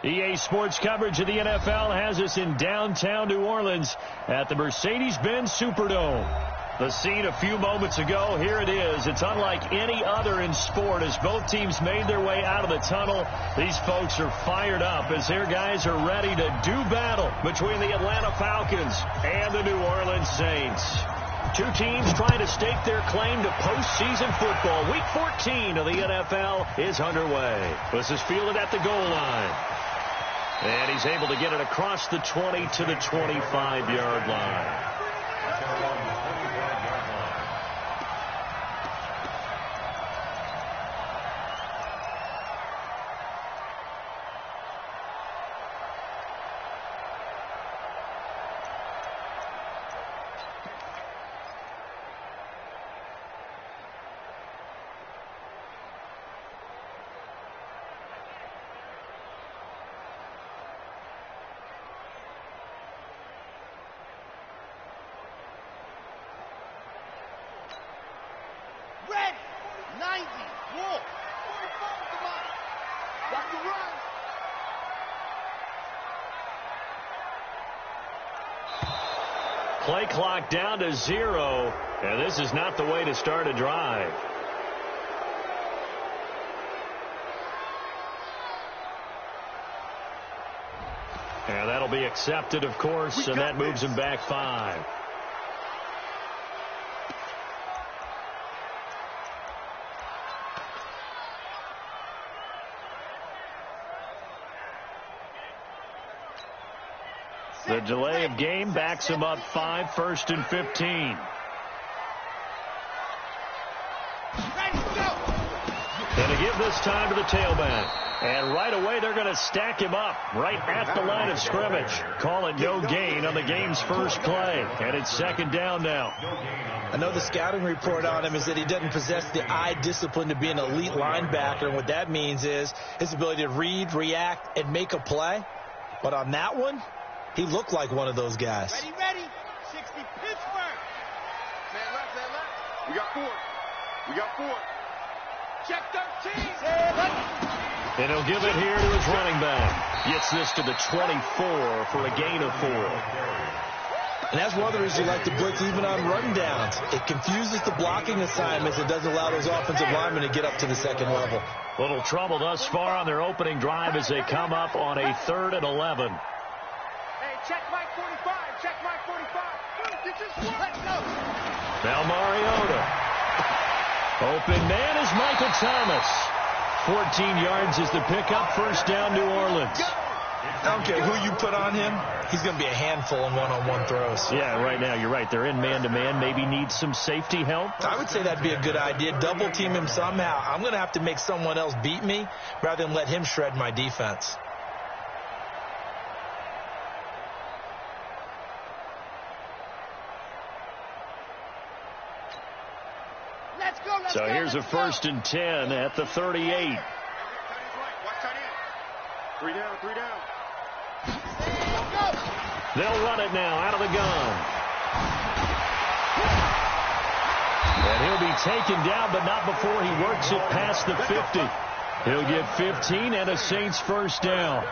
EA Sports coverage of the NFL has us in downtown New Orleans at the Mercedes-Benz Superdome. The scene a few moments ago, here it is. It's unlike any other in sport as both teams made their way out of the tunnel. These folks are fired up as their guys are ready to do battle between the Atlanta Falcons and the New Orleans Saints. Two teams trying to stake their claim to postseason football. Week 14 of the NFL is underway. This is fielded at the goal line. And he's able to get it across the 20 to the 25-yard line. Play clock down to 0, and this is not the way to start a drive. And that'll be accepted, of course, and that moves him back 5. The delay of game backs him up 5, 1st and 15. Going to give this time to the tailback. And right away they're going to stack him up right at the line of scrimmage. Call it no gain on the game's first play. And it's 2nd down now. I know the scouting report on him is that he doesn't possess the eye discipline to be an elite linebacker. And what that means is his ability to read, react, and make a play. But on that one, he looked like one of those guys. Ready. 60 Pittsburgh. Man left. We got 4. Check 13. And he'll give it here to his running back. Gets this to the 24 for a gain of 4. And that's one of the reasons you like to blitz even on run downs. It confuses the blocking assignments and doesn't allow those offensive linemen to get up to the second level. Little trouble thus far on their opening drive as they come up on a 3rd and 11. Check Mike 45. Check Mike 45. Let's go. Now Mariota. Open man is Michael Thomas. 14 yards is the pickup. 1st down, New Orleans. I don't care who you put on him. He's going to be a handful in one-on-one throws. Yeah, right now, you're right. They're in man-to-man. Maybe need some safety help. I would say that'd be a good idea. Double team him somehow. I'm going to have to make someone else beat me rather than let him shred my defense. So here's a 1st and 10 at the 38. Watch tight end. 3 down. They'll run it now out of the gun. And he'll be taken down, but not before he works it past the 50. He'll get 15 and a Saints 1st down.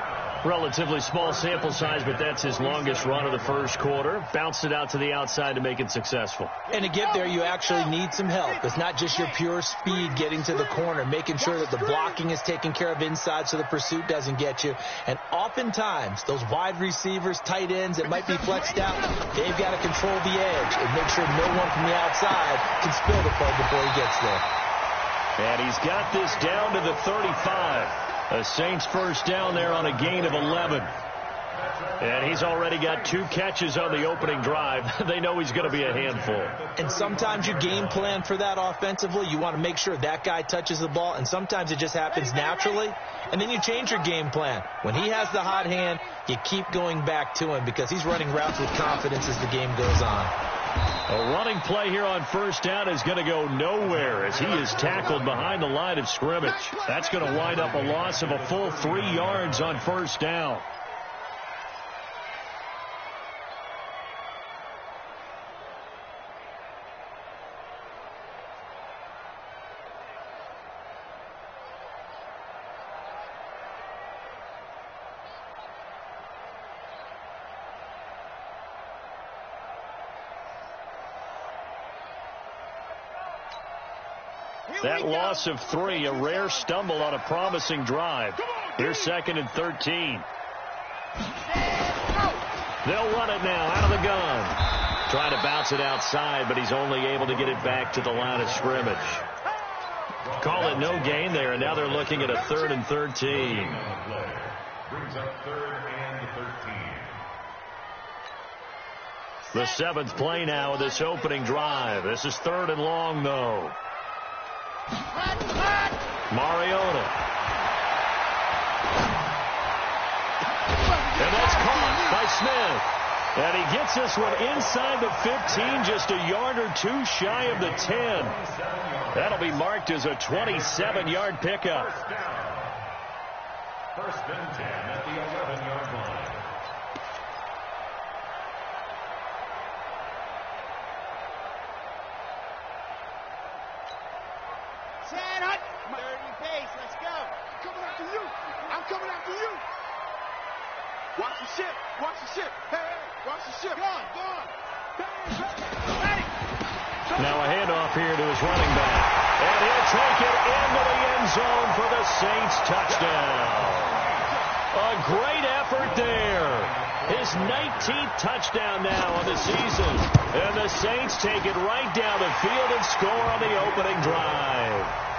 Relatively small sample size, but that's his longest run of the first quarter. Bounced it out to the outside to make it successful. And to get there, you actually need some help. It's not just your pure speed getting to the corner, making sure that the blocking is taken care of inside so the pursuit doesn't get you. And oftentimes, those wide receivers, tight ends that might be flexed out, they've got to control the edge and make sure no one from the outside can spill the play before he gets there. And he's got this down to the 35. A Saints 1st down there on a gain of 11. And he's already got 2 catches on the opening drive. They know he's going to be a handful. And sometimes you game plan for that offensively. You want to make sure that guy touches the ball. And sometimes it just happens naturally. And then you change your game plan. When he has the hot hand, you keep going back to him because he's running routes with confidence as the game goes on. A running play here on 1st down is going to go nowhere as he is tackled behind the line of scrimmage. That's going to wind up a loss of a full 3 yards on 1st down. That loss of 3, a rare stumble on a promising drive. Here's 2nd and 13. They'll run it now out of the gun. Trying to bounce it outside, but he's only able to get it back to the line of scrimmage. Call it no gain there, and now they're looking at a 3rd and 13. Brings up 3rd and 13. The 7th play now of this opening drive. This is 3rd and long, though. Mariota. And that's caught by Smith. And he gets this one inside the 15, just a yard or 2 shy of the 10. That'll be marked as a 27-yard pickup. First and 10 at the 11-yard line. Dirty base, let's go. Coming after you. I'm coming after you. Watch the ship. Watch the ship. Hey, watch the ship. Gone. Ready. Now a handoff here to his running back. And he'll take it into the end zone for the Saints touchdown. A great effort there. His 19th touchdown now on the season. And the Saints take it right down the field and score on the opening drive.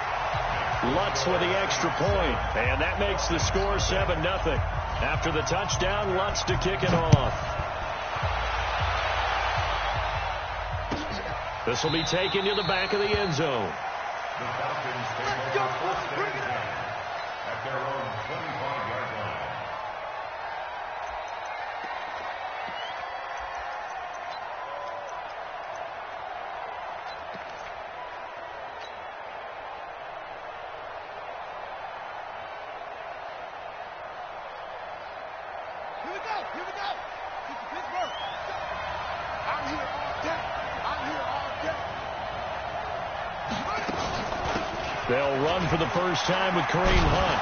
Lutz with the extra point. And that makes the score 7-0. After the touchdown, Lutz to kick it off. This will be taken to the back of the end zone. The Falcons take over first and 10 at their own 25-yard line. Here we go. This is Pittsburgh. I'm here all day. They'll run for the first time with Kareem Hunt.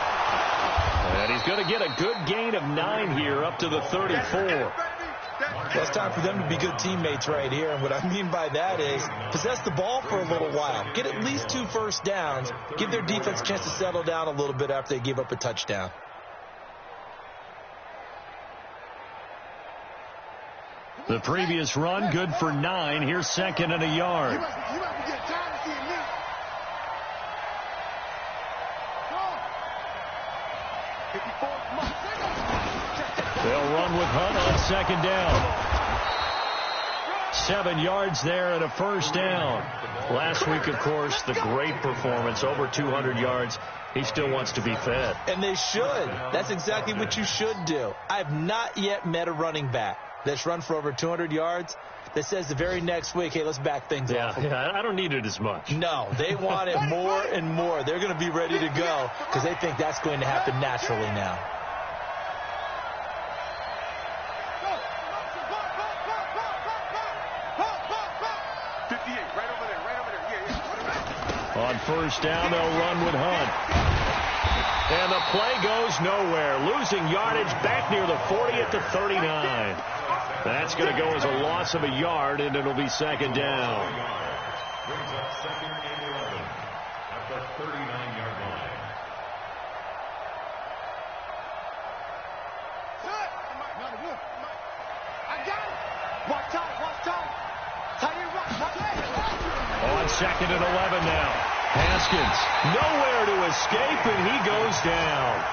And he's going to get a good gain of 9 here up to the 34. Well, it's time for them to be good teammates right here. And what I mean by that is possess the ball for a little while. Get at least 2 first downs. Give their defense a chance to settle down a little bit after they give up a touchdown. The previous run, good for 9. Here's 2nd and a yard. You must be getting tired of seeing me. They'll run with Hunt on 2nd down. 7 yards there and a first down. Last week, of course, the great performance, over 200 yards. He still wants to be fed. And they should. That's exactly what you should do. I've not yet met a running back that's run for over 200 yards that says the very next week, hey, let's back things off. Yeah, I don't need it as much. No, they want it more and more. They're going to be ready to go because they think that's going to happen naturally now. On first down, they'll run with Hunt. And the play goes nowhere. Losing yardage back near the 40 at the 39. That's going to go as a loss of a yard, and it'll be 2nd down. Brings up 2nd and 11 at the 39-yard line. I got it. Watch out. On 2nd and 11 now. Haskins, nowhere to escape, and he goes down.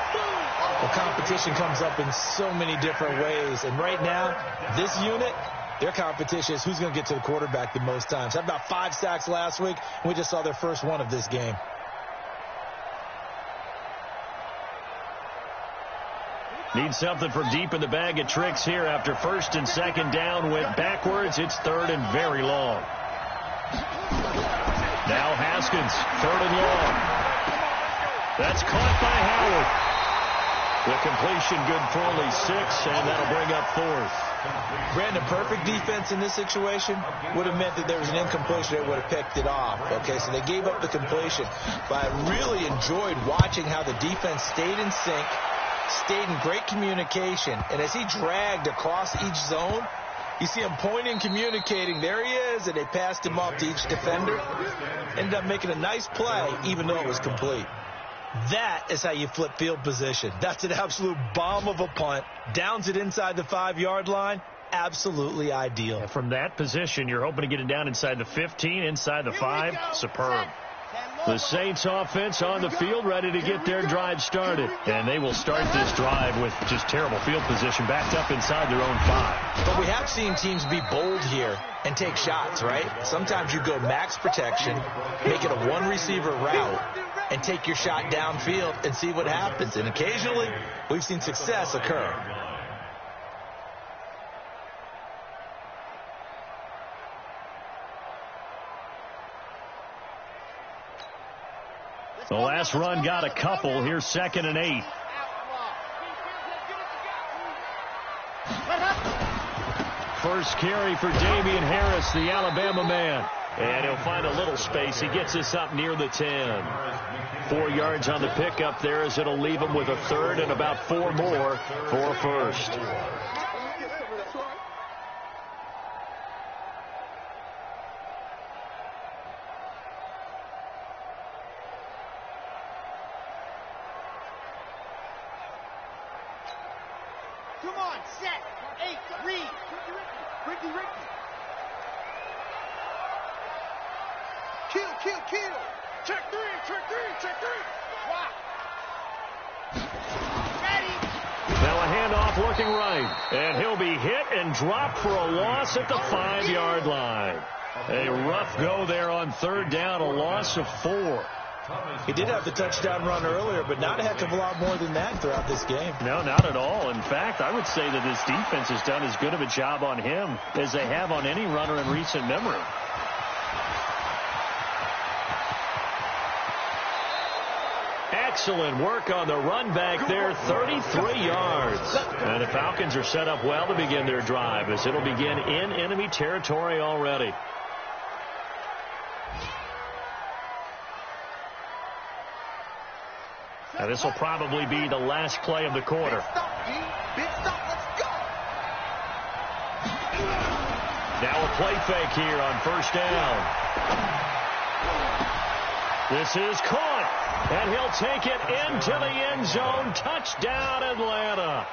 Well, competition comes up in so many different ways. And right now, this unit, their competition is who's going to get to the quarterback the most times. Had about 5 sacks last week, and we just saw their first one of this game. Need something from deep in the bag of tricks here after 1st and 2nd down. Went backwards. It's 3rd and very long. Now Haskins, 3rd and long. That's caught by Howard. The completion good for only 6, and that'll bring up 4th. Brandon, perfect defense in this situation would have meant that there was an incompletion that would have picked it off. Okay, so they gave up the completion. But I really enjoyed watching how the defense stayed in sync, stayed in great communication, and as he dragged across each zone, You see him pointing, communicating. There he is, and they passed him off to each defender. Ended up making a nice play, even though it was complete. That is how you flip field position. That's an absolute bomb of a punt. Downs it inside the 5-yard line. Absolutely ideal. And from that position, you're hoping to get it down inside the 15, inside the 5. Superb. The Saints offense on the field, ready to get their drive started. And they will start this drive with just terrible field position, backed up inside their own 5. But we have seen teams be bold here and take shots, right? Sometimes you go max protection, make it a one-receiver route, and take your shot downfield and see what happens. And occasionally, we've seen success occur. The last run got a couple. Here's 2nd and 8. First carry for Damian Harris, the Alabama man. And he'll find a little space. He gets us up near the 10. 4 yards on the pickup there as it'll leave him with a 3rd and about 4 more for a first. Come on, set. 8, read. Ricky. Kill. Check 3. Wow. Ready. Now a handoff looking right. And he'll be hit and dropped for a loss at the 5-yard line. A rough go there on 3rd down, a loss of 4. He did have the touchdown run earlier, but not a heck of a lot more than that throughout this game. No, not at all. In fact, I would say that this defense has done as good of a job on him as they have on any runner in recent memory. Excellent work on the run back there, 33 yards. And the Falcons are set up well to begin their drive as it'll begin in enemy territory already. Now this will probably be the last play of the quarter. Big stop, let's go. Now a play fake here on 1st down. This is caught, and he'll take it into the end zone. Touchdown, Atlanta.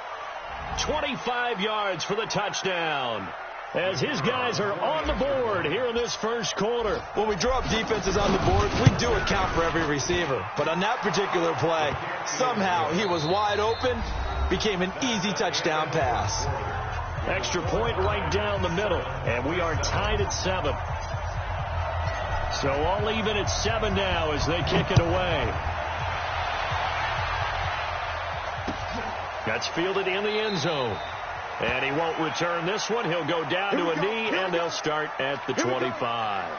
25 yards for the touchdown, as his guys are on the board here in this first quarter. When we draw up defenses on the board, we do account for every receiver. But on that particular play, somehow he was wide open, became an easy touchdown pass. Extra point right down the middle, and we are tied at 7. So all even at 7 now as they kick it away. That's fielded in the end zone. And he won't return this one. He'll go down to a knee, and they'll start at the 25.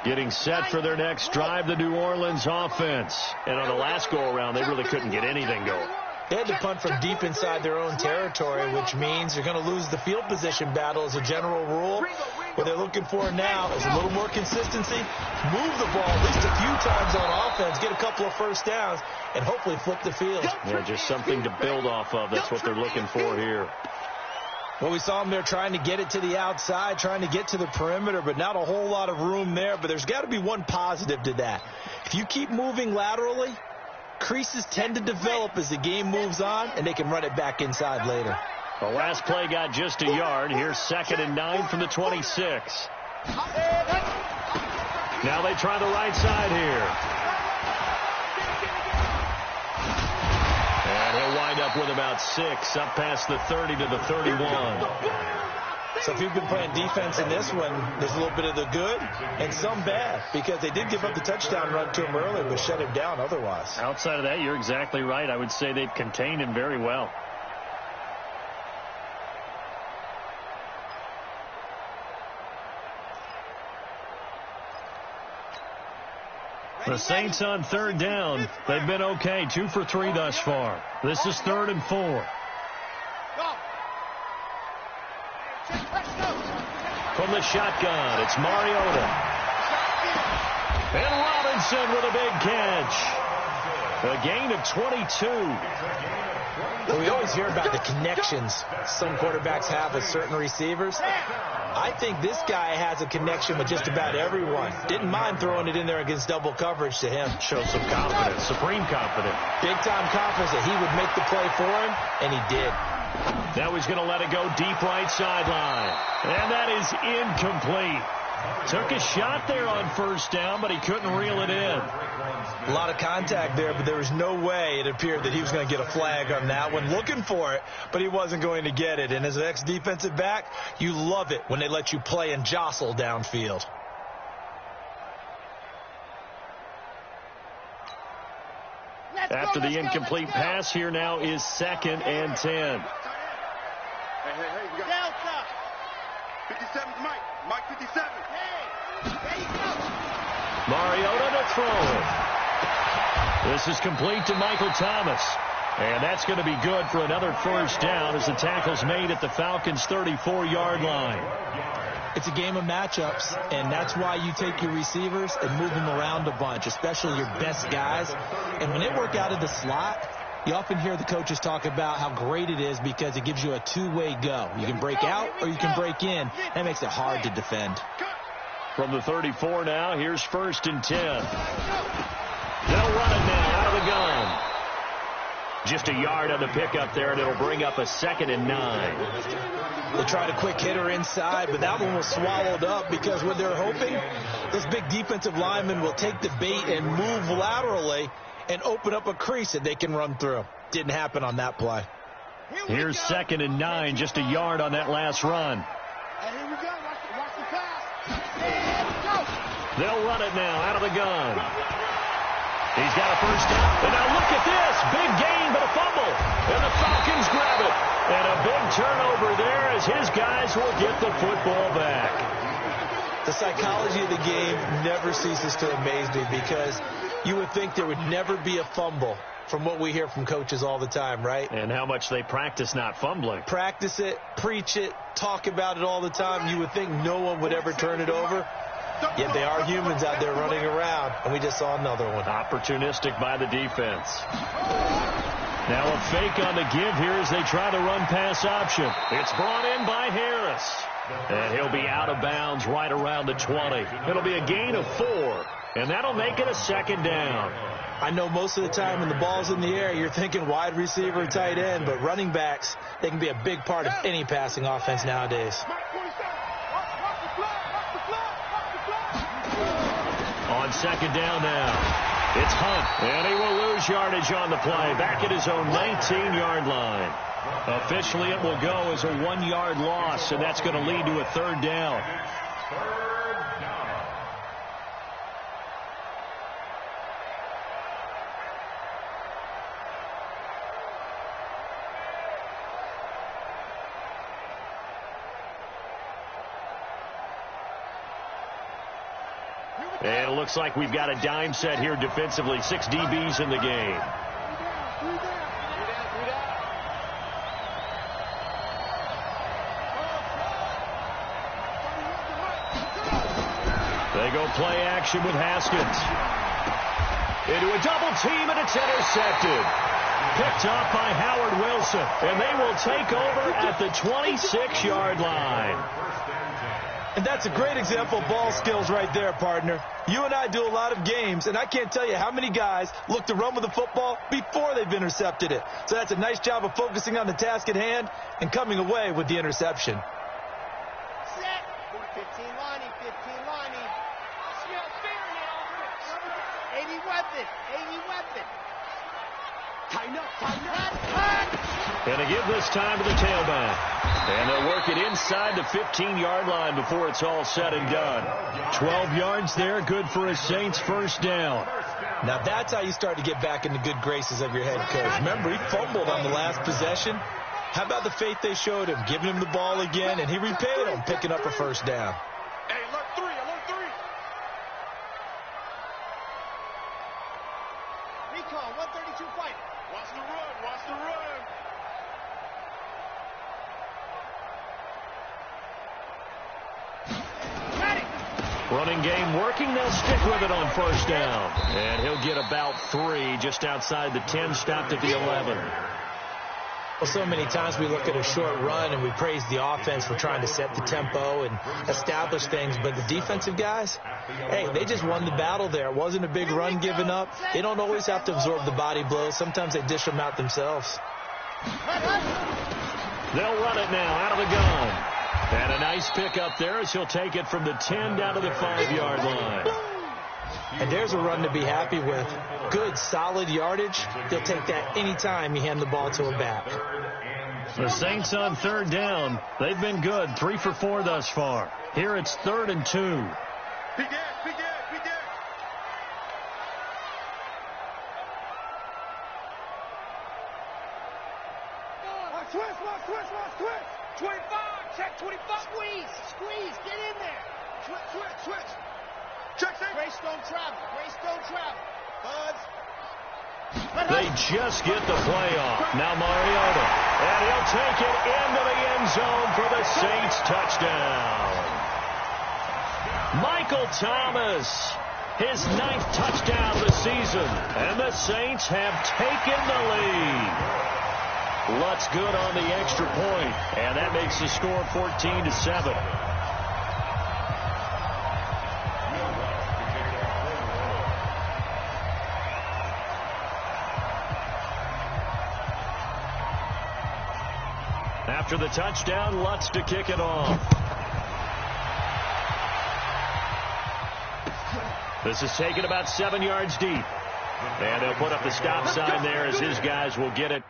Getting set for their next drive, the New Orleans offense. And on the last go-around, they really couldn't get anything going. They had to punt from deep inside their own territory, which means they're going to lose the field position battle as a general rule. What they're looking for now is a little more consistency, move the ball at least a few times on offense, get a couple of first downs, and hopefully flip the field. Yeah, just something to build off of. That's what they're looking for here. Well, we saw them there trying to get it to the outside, trying to get to the perimeter, but not a whole lot of room there. But there's got to be one positive to that. If you keep moving laterally, creases tend to develop as the game moves on, and they can run it back inside later. The last play got just a yard. Here's 2nd and 9 from the 26. Now they try the right side here. And he'll wind up with about 6, up past the 30 to the 31. So if you've been playing defense in this one, there's a little bit of the good and some bad, because they did give up the touchdown run to him earlier, but shut him down otherwise. Outside of that, you're exactly right. I would say they've contained him very well. The Saints on 3rd down. They've been okay. 2 for 3 thus far. This is 3rd and 4. From the shotgun, it's Mariota. And Robinson with a big catch. A gain of 22. Well, we always hear about the connections some quarterbacks have with certain receivers. I think this guy has a connection with just about everyone. Didn't mind throwing it in there against double coverage to him. Shows some confidence, supreme confidence. Big-time confidence that he would make the play for him, and he did. Now he's going to let it go deep right sideline. And that is incomplete. Took a shot there on first down, but he couldn't reel it in. A lot of contact there, but there was no way it appeared that he was going to get a flag on that one. Looking for it, but he wasn't going to get it. And as an ex-defensive back, you love it when they let you play and jostle downfield. After the incomplete pass, here now is 2nd and 10. Hey, we got Delta. 57, Mike 57. Hey, there you go. Mariota to throw. This is complete to Michael Thomas. And that's going to be good for another first down as the tackle's made at the Falcons' 34-yard line. It's a game of matchups, and that's why you take your receivers and move them around a bunch, especially your best guys. And when they work out of the slot, you often hear the coaches talk about how great it is because it gives you a two-way go. You can break out or you can break in. That makes it hard to defend. From the 34 now, here's 1st and 10. They'll run it now out of the gun. Just a yard on the pickup there, and it'll bring up a 2nd and 9. They tried a quick hitter inside, but that one was swallowed up because what they're hoping, those big defensive linemen will take the bait and move laterally and open up a crease that they can run through. Didn't happen on that play. Here's 2nd and 9, just a yard on that last run. Hey, here we go. Watch the pass. Here we go. They'll run it now out of the gun. He's got a first down. And now look at this. Big gain, but a fumble. And the Falcons grab it. And a big turnover there as his guys will get the football back. The psychology of the game never ceases to amaze me because you would think there would never be a fumble from what we hear from coaches all the time, right? And how much they practice not fumbling. Practice it, preach it, talk about it all the time. You would think no one would ever turn it over. Yet they are humans out there running around, and we just saw another one. Opportunistic by the defense. Now a fake on the give here as they try the run-pass option. It's brought in by Harris. And he'll be out of bounds right around the 20. It'll be a gain of 4, and that'll make it a 2nd down. I know most of the time when the ball's in the air, you're thinking wide receiver, tight end, but running backs, they can be a big part of any passing offense nowadays. On 2nd down now, it's Hunt, and he will lose yardage on the play, back at his own 19-yard line. Officially, it will go as a 1-yard loss, and that's going to lead to a 3rd down. And it looks like we've got a dime set here defensively. 6 DBs in the game. They go play action with Haskins. Into a double team, and it's intercepted. Picked off by Howard Wilson. And they will take over at the 26-yard line. And that's a great example of ball skills right there, partner. You and I do a lot of games, and I can't tell you how many guys look to run with the football before they've intercepted it. So that's a nice job of focusing on the task at hand and coming away with the interception. Set. 15 lining. 80 weapon. Tighten up. And they give this time to the tailback. And they'll work it inside the 15-yard line before it's all said and done. 12 yards there, good for a Saints first down. Now that's how you start to get back in the good graces of your head coach. Remember, he fumbled on the last possession. How about the faith they showed him, giving him the ball again, and he repaid them, picking up a first down. Hey, alert 3. Recon, 132 fighting. Watch the run. Running game working. They'll stick with it on first down. And he'll get about 3 just outside the 10, stopped at the 11. Well, so many times we look at a short run and we praise the offense for trying to set the tempo and establish things. But the defensive guys, hey, they just won the battle there. It wasn't a big run given up. They don't always have to absorb the body blows. Sometimes they dish them out themselves. They'll run it now out of the gun. And a nice pickup there as he'll take it from the 10 down to the 5-yard line. And there's a run to be happy with. Good, solid yardage. He'll take that anytime you hand the ball to a back. The Saints on third down. They've been good, 3 for 4 thus far. Here it's 3rd and 2. Switch. 25, check 25. Squeeze, get in there. Switch. Check, Grace don't travel. Buzz. They just get the play off. Now Mariota. And he'll take it into the end zone for the Saints touchdown. Michael Thomas, his 9th touchdown of the season. And the Saints have taken the lead. Lutz good on the extra point, and that makes the score 14-7. After the touchdown, Lutz to kick it off. This is taken about 7 yards deep. And they'll put up the stop sign there as his guys will get it.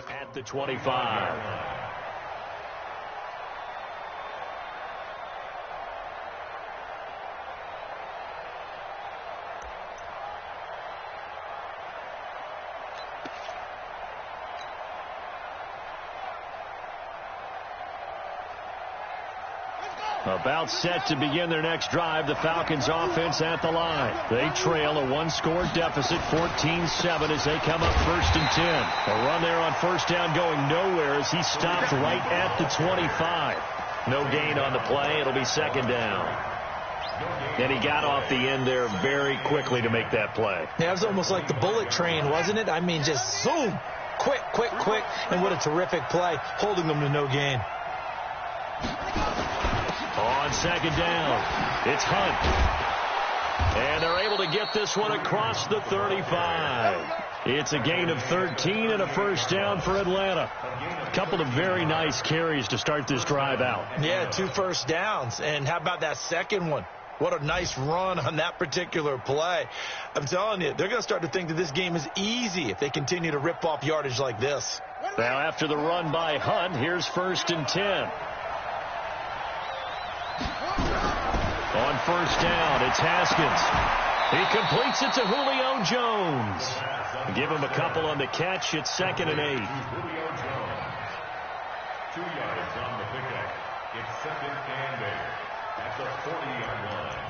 At the 25. About set to begin their next drive. The Falcons offense at the line. They trail a 1-score deficit, 14-7 as they come up 1st and 10. A run there on first down going nowhere as he stopped right at the 25. No gain on the play. It'll be 2nd down. And he got off the end there very quickly to make that play. Yeah, it was almost like the bullet train, wasn't it? I mean, just zoom. Quick. And what a terrific play, holding them to no gain. On 2nd down, it's Hunt. And they're able to get this one across the 35. It's a gain of 13 and a first down for Atlanta. A couple of very nice carries to start this drive out. Yeah, 2 first downs. And how about that second one? What a nice run on that particular play. I'm telling you, they're going to start to think that this game is easy if they continue to rip off yardage like this. Now after the run by Hunt, here's 1st and 10. On first down, it's Haskins. He completes it to Julio Jones. Give him a couple on the catch. It's 2nd and 8. Julio Jones. 2 yards on the pickup. It's 2nd and 8. At the 40-yard line.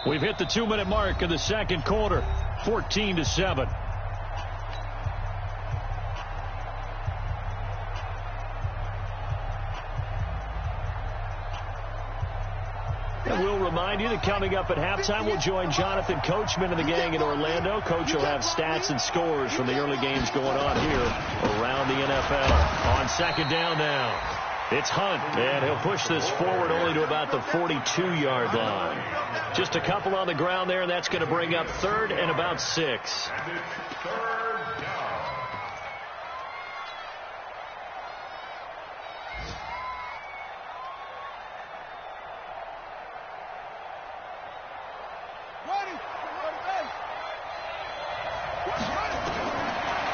We've hit the 2-minute mark in the second quarter. 14-7. We'll remind you that coming up at halftime, we'll join Jonathan Coachman and the gang in Orlando. Coach will have stats and scores from the early games going on here around the NFL. On 2nd down now, it's Hunt, and he'll push this forward only to about the 42-yard line. Just a couple on the ground there, and that's going to bring up 3rd and about 6. And it's 3rd down.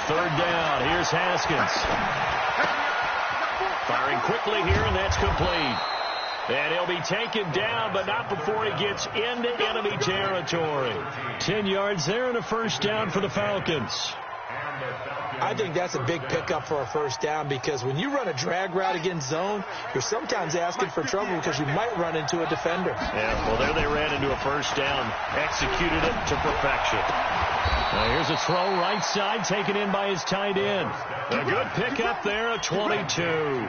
third down. Here's Haskins. Firing quickly here, and that's complete. And he'll be taken down, but not before he gets into enemy territory. 10 yards there and a first down for the Falcons. I think that's a big pickup for a first down, because when you run a drag route against zone, you're sometimes asking for trouble because you might run into a defender. Yeah, well, there they ran into a first down, executed it to perfection. Now here's a throw right side, taken in by his tight end. A good pickup there, a 22.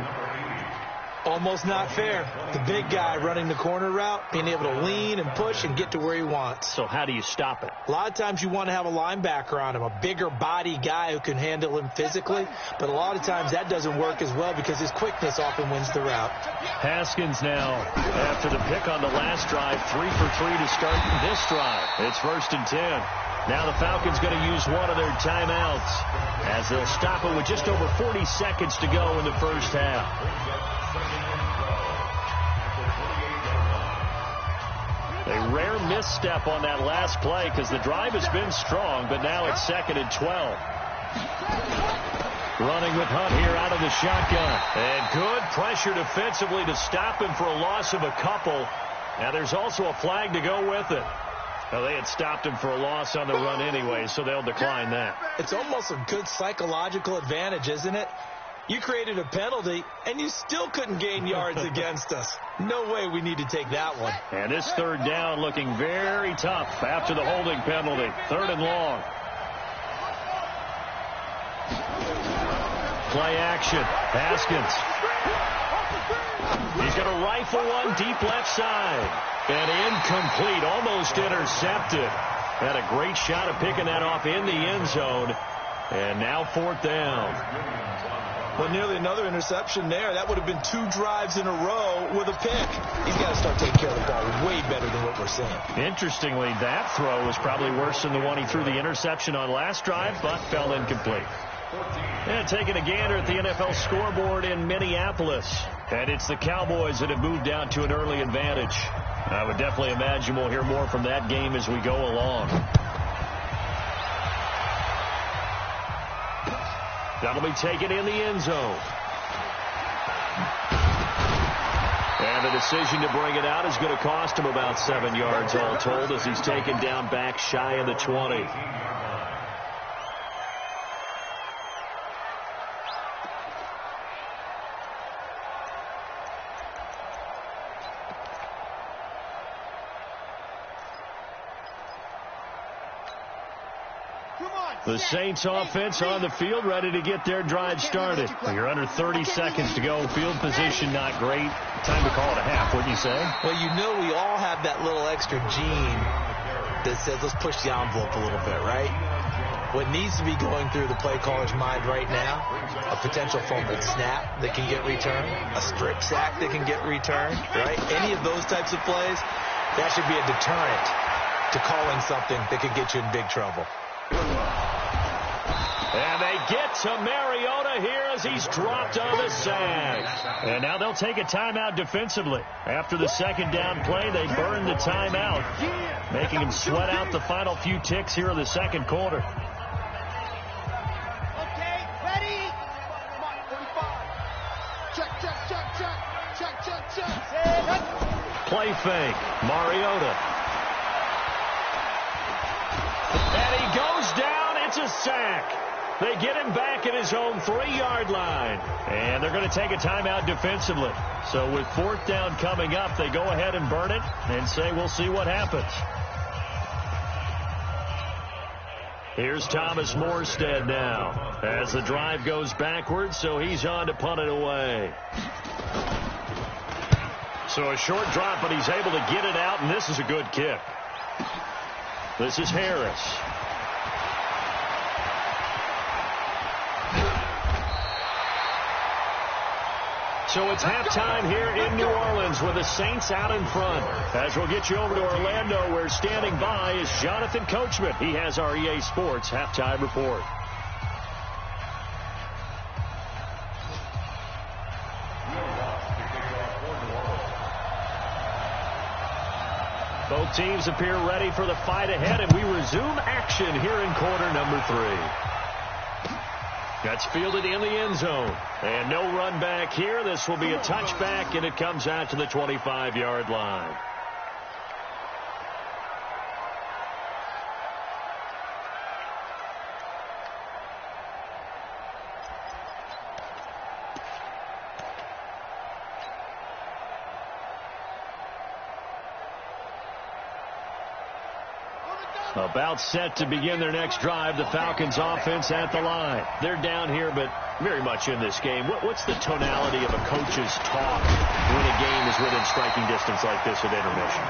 Almost not fair. The big guy running the corner route, being able to lean and push and get to where he wants. So how do you stop it? A lot of times you want to have a linebacker on him, a bigger body guy who can handle him physically, but a lot of times that doesn't work as well because his quickness often wins the route. Haskins now, after the pick on the last drive, 3 for 3 to start this drive. It's 1st and 10. Now the Falcons going to use one of their timeouts as they'll stop it with just over 40 seconds to go in the first half. A rare misstep on that last play because the drive has been strong, but now it's 2nd and 12. Running with Hunt here out of the shotgun. And good pressure defensively to stop him for a loss of a couple. Now there's also a flag to go with it. Well, they had stopped him for a loss on the run anyway, so they'll decline that. It's almost a good psychological advantage, isn't it? You created a penalty, and you still couldn't gain yards against us. No way we need to take that one. And this third down looking very tough after the holding penalty. 3rd and long. Play action. Haskins. He's going to rifle one deep left side. And incomplete, almost intercepted. Had a great shot of picking that off in the end zone. And now 4th down. Well, nearly another interception there. That would have been 2 drives in a row with a pick. He's got to start taking care of the ball way better than what we're seeing. Interestingly, that throw was probably worse than the one he threw the interception on last drive, but fell incomplete. And taking a gander at the NFL scoreboard in Minneapolis. And it's the Cowboys that have moved down to an early advantage. I would definitely imagine we'll hear more from that game as we go along. That'll be taken in the end zone. And the decision to bring it out is going to cost him about 7 yards all told as he's taken down back shy of the 20. The Saints offense on the field, ready to get their drive started. You're under 30 seconds to go. Field position not great. Time to call it a half, wouldn't you say? Well, you know we all have that little extra gene that says let's push the envelope a little bit, right? What needs to be going through the play caller's mind right now, a potential fumbled snap that can get returned, a strip sack that can get returned, right? Any of those types of plays, that should be a deterrent to calling something that could get you in big trouble. And they get to Mariota here as he's dropped on the sack. And now they'll take a timeout defensively. After the 2nd down play, they burn the timeout, making him sweat out the final few ticks here in the 2nd quarter. Okay, ready? Come on, 45. Check. Play fake. Mariota. And he goes down. It's a sack. They get him back at his own 3-yard line. And they're going to take a timeout defensively. So with 4th down coming up, they go ahead and burn it and say we'll see what happens. Here's Thomas Morstead now as the drive goes backwards, so he's on to punt it away. So a short drop, but he's able to get it out, and this is a good kick. This is Harris. So it's halftime here in New Orleans with the Saints out in front. As we'll get you over to Orlando, where standing by is Jonathan Coachman. He has our EA Sports halftime report. Both teams appear ready for the fight ahead, and we resume action here in quarter number 3. That's fielded in the end zone. And no run back here. This will be a touchback, and it comes out to the 25-yard line. About set to begin their next drive, the Falcons offense at the line. They're down here, but very much in this game. What's the tonality of a coach's talk when a game is within striking distance like this at intermission?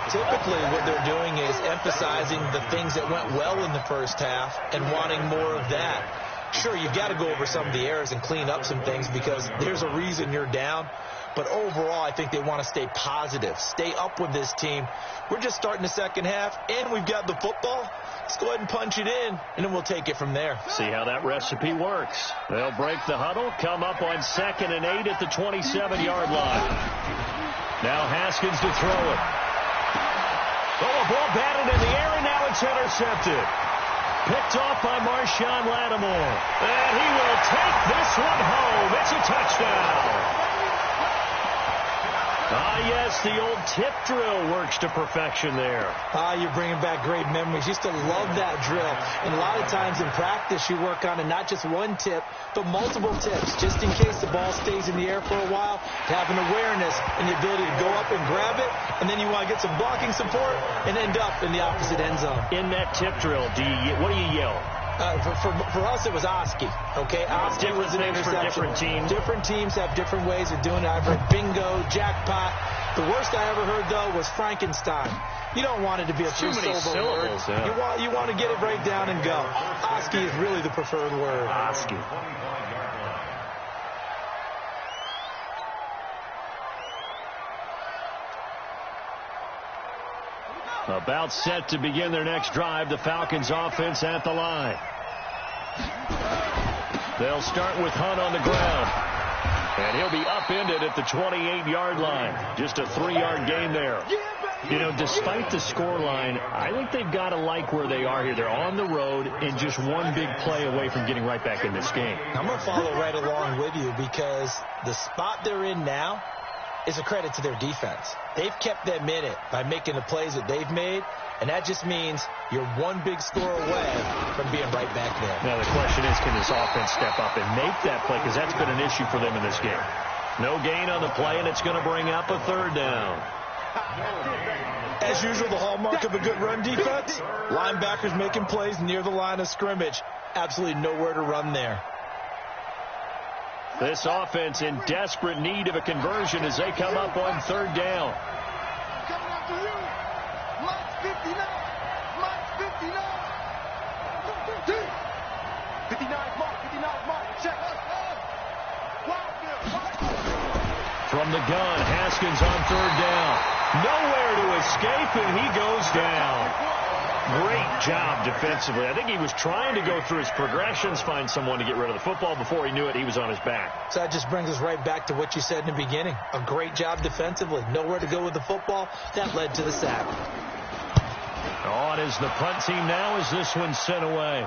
Typically, what they're doing is emphasizing the things that went well in the first half and wanting more of that. Sure, you've got to go over some of the errors and clean up some things because there's a reason you're down. But overall, I think they want to stay positive, stay up with this team. We're just starting the second half, and we've got the football. Let's go ahead and punch it in, and then we'll take it from there. See how that recipe works. They'll break the huddle, come up on 2nd and 8 at the 27-yard line. Now Haskins to throw it. Oh, a ball batted in the air, and now it's intercepted. Picked off by Marshawn Lattimore. And he will take this one home. It's a touchdown. Yes, the old tip drill works to perfection there. You're bringing back great memories. Used to love that drill. And a lot of times in practice, you work on it, not just one tip, but multiple tips, just in case the ball stays in the air for a while, to have an awareness and the ability to go up and grab it, and then you want to get some blocking support and end up in the opposite end zone. In that tip drill, what do you yell? For us, it was Oski. Okay, Oski was an interception. Different teams. Different teams have different ways of doing it. I've heard bingo, jackpot. The worst I ever heard, though, was Frankenstein. You don't want it to be a three-syllable word. Yeah. You want to get it right down and go. Oski is really the preferred word. Oski. About set to begin their next drive, the Falcons offense at the line. They'll start with Hunt on the ground. And he'll be upended at the 28-yard line. Just a 3-yard gain there. You know, despite the scoreline, I think they've got to like where they are here. They're on the road and just one big play away from getting right back in this game. I'm going to follow right along with you because the spot they're in now is a credit to their defense. They've kept them in it by making the plays that they've made, and that just means you're one big score away from being right back there. Now the question is, can this offense step up and make that play? Because that's been an issue for them in this game. No gain on the play, and it's going to bring up a 3rd down. As usual, the hallmark of a good run defense, linebackers making plays near the line of scrimmage. Absolutely nowhere to run there. This offense in desperate need of a conversion as they come up on 3rd down. Coming after you. Mike's 59. Mike's 59. 59 Mark. 59 Mark. Check. From the gun, Haskins on 3rd down. Nowhere to escape, and he goes down. Great job defensively. I think he was trying to go through his progressions, find someone to get rid of the football. Before he knew it, he was on his back. So that just brings us right back to what you said in the beginning. A great job defensively. Nowhere to go with the football. That led to the sack. On is the punt team now as this one's sent away.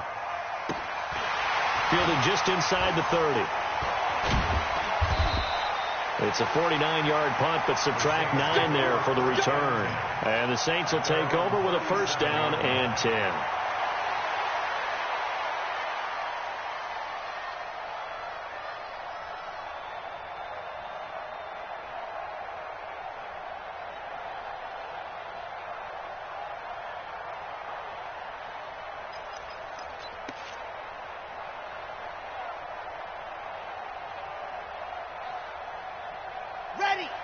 Fielded just inside the 30. It's a 49-yard punt, but subtract 9 there for the return. And the Saints will take over with a 1st down and 10.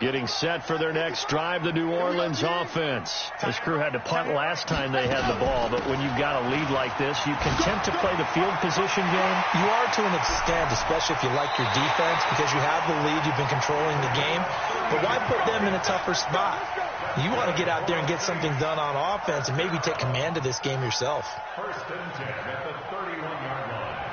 Getting set for their next drive, the New Orleans offense. This crew had to punt last time they had the ball, but when you've got a lead like this, you content to play the field position game? You are to an extent, especially if you like your defense, because you have the lead, you've been controlling the game. But why put them in a tougher spot? You want to get out there and get something done on offense and maybe take command of this game yourself. 1st and 10 at the 31-yard line.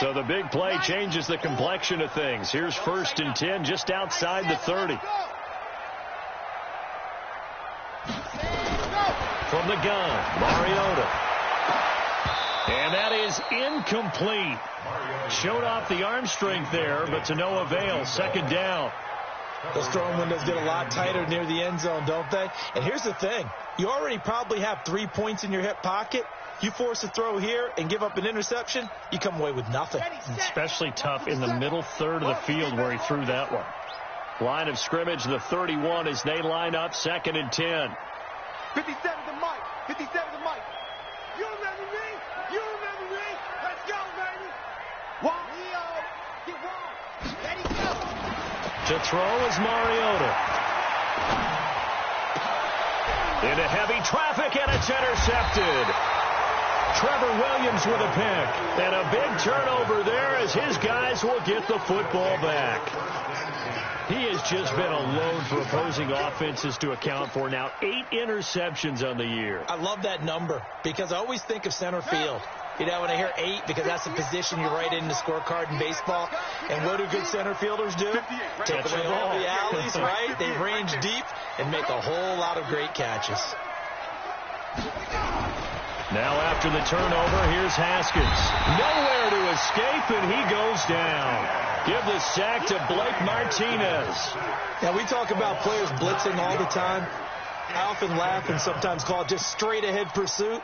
So the big play changes the complexion of things. Here's 1st and 10 just outside the 30. From the gun, Mariota. And that is incomplete. Showed off the arm strength there, but to no avail. 2nd down. Those throwing windows get a lot tighter near the end zone, don't they? And here's the thing. You already probably have 3 points in your hip pocket. You force a throw here and give up an interception, you come away with nothing. Especially tough in the middle third of the field where he threw that one. Line of scrimmage, the 31 as they line up 2nd and 10. 57 to Mike. 57 to Mike. You remember me? You remember me? Let's go, baby. One. Leo. Get one. Ready, go. To throw is Mariota. Into heavy traffic, and it's intercepted. Trevor Williams with a pick. And a big turnover there as his guys will get the football back. He has just been a load for opposing offenses to account for. Now 8 interceptions on the year. I love that number because I always think of center field. You know, when I hear 8, because that's the position you write in the scorecard in baseball. And what do good center fielders do? Take away all the alleys, right? They range deep and make a whole lot of great catches. Now after the turnover, here's Haskins. Nowhere to escape, and he goes down. Give the sack to Blake Martinez. Now, we talk about players blitzing all the time. I often laugh and sometimes call it just straight-ahead pursuit.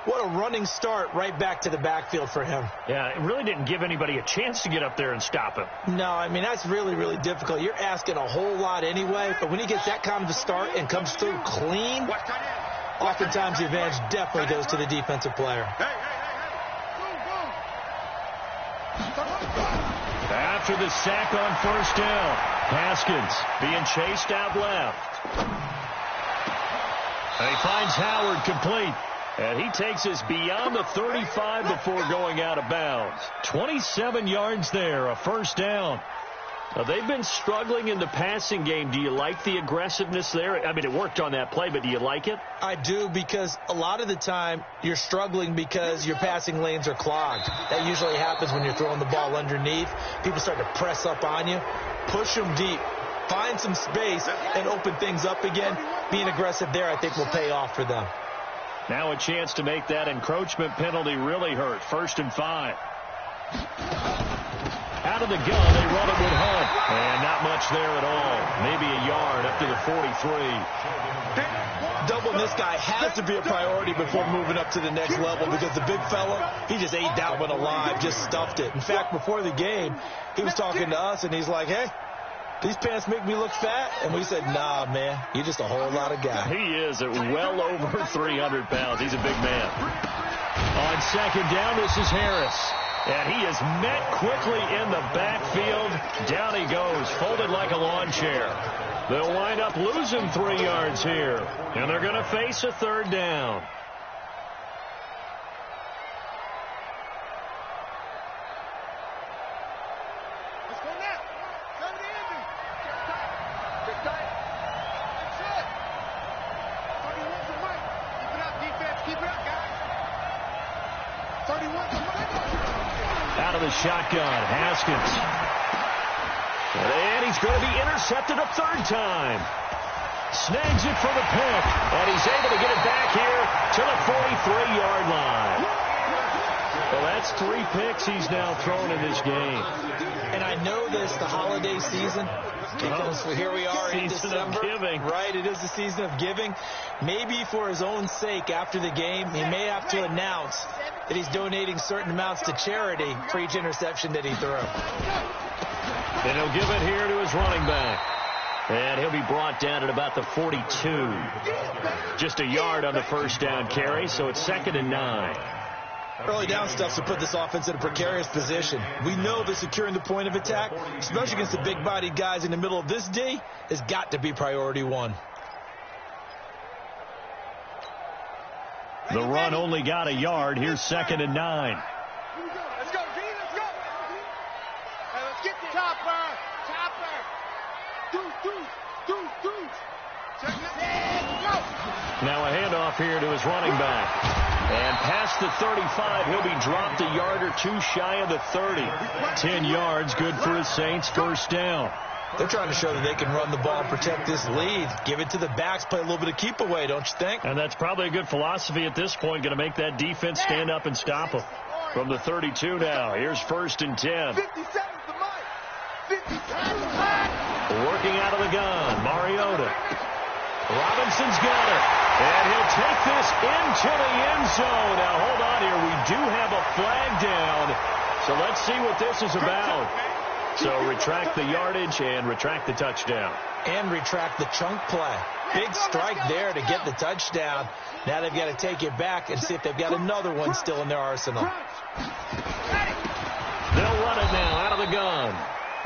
What a running start right back to the backfield for him. Yeah, it really didn't give anybody a chance to get up there and stop him. No, I mean, that's really, really difficult. You're asking a whole lot anyway, but when he gets that kind of a start and comes through clean, oftentimes the advantage definitely goes to the defensive player. After the sack on 1st down, Haskins being chased out left. And he finds Howard complete. And he takes us beyond the 35 before going out of bounds. 27 yards there, a 1st down. Now, they've been struggling in the passing game. Do you like the aggressiveness there? I mean, it worked on that play, but do you like it? I do, because a lot of the time you're struggling because your passing lanes are clogged. That usually happens when you're throwing the ball underneath. People start to press up on you. Push them deep. Find some space and open things up again. Being aggressive there, I think, will pay off for them. Now a chance to make that encroachment penalty really hurt. 1st and 5. Out of the gun, they run it with Hunt. And not much there at all. Maybe a yard up to the 43. Doubling this guy has to be a priority before moving up to the next level, because the big fella, he just ate that one alive, just stuffed it. In fact, before the game, he was talking to us, and he's like, hey, these pants make me look fat. And we said, nah, man, you're just a whole lot of guy. He is at well over 300 pounds. He's a big man. On 2nd down, this is Harris. And he is met quickly in the backfield. Down he goes, folded like a lawn chair. They'll wind up losing 3 yards here. And they're going to face a 3rd down. Let's go now. Come to Andy. Get tight. That's it. 31 to Mike. Keep it up, defense. Keep it up, guys. 31 to Mike. Out of the shotgun, Haskins. And he's going to be intercepted a 3rd time. Snags it for the pick. And he's able to get it back here to the 43-yard line. Well, that's 3 picks he's now thrown in this game. And I know this, the holiday season, because here we are in December. Season of giving. Right, it is the season of giving. Maybe for his own sake, after the game, he may have to announce that he's donating certain amounts to charity for each interception that he threw. And he'll give it here to his running back. And he'll be brought down at about the 42. Just a yard on the 1st down carry, so it's 2nd and 9. Early down stuff to put this offense in a precarious position. We know that securing the point of attack, especially against the big-bodied guys in the middle of this D, has got to be priority 1. The run only got a yard. Here's 2nd and 9. Let's go, D. Let's go. Let's get the chopper. Chopper. Deuce. Now a handoff here to his running back. And past the 35, he'll be dropped a yard or two shy of the 30. 10 yards, good for the Saints, first down. They're trying to show that they can run the ball and protect this lead. Give it to the backs, play a little bit of keep away, don't you think? And that's probably a good philosophy at this point, going to make that defense stand up and stop them. From the 32 now, here's 1st and 10. 57's the mic. 57's Working out of the gun, Mariota. Robinson's got it. And he'll take this into the end zone. Now, hold on here. We do have a flag down. So let's see what this is about. So retract the yardage and retract the touchdown. And retract the chunk play. Big strike there to get the touchdown. Now they've got to take it back and see if they've got another one still in their arsenal. They'll run it now out of the gun.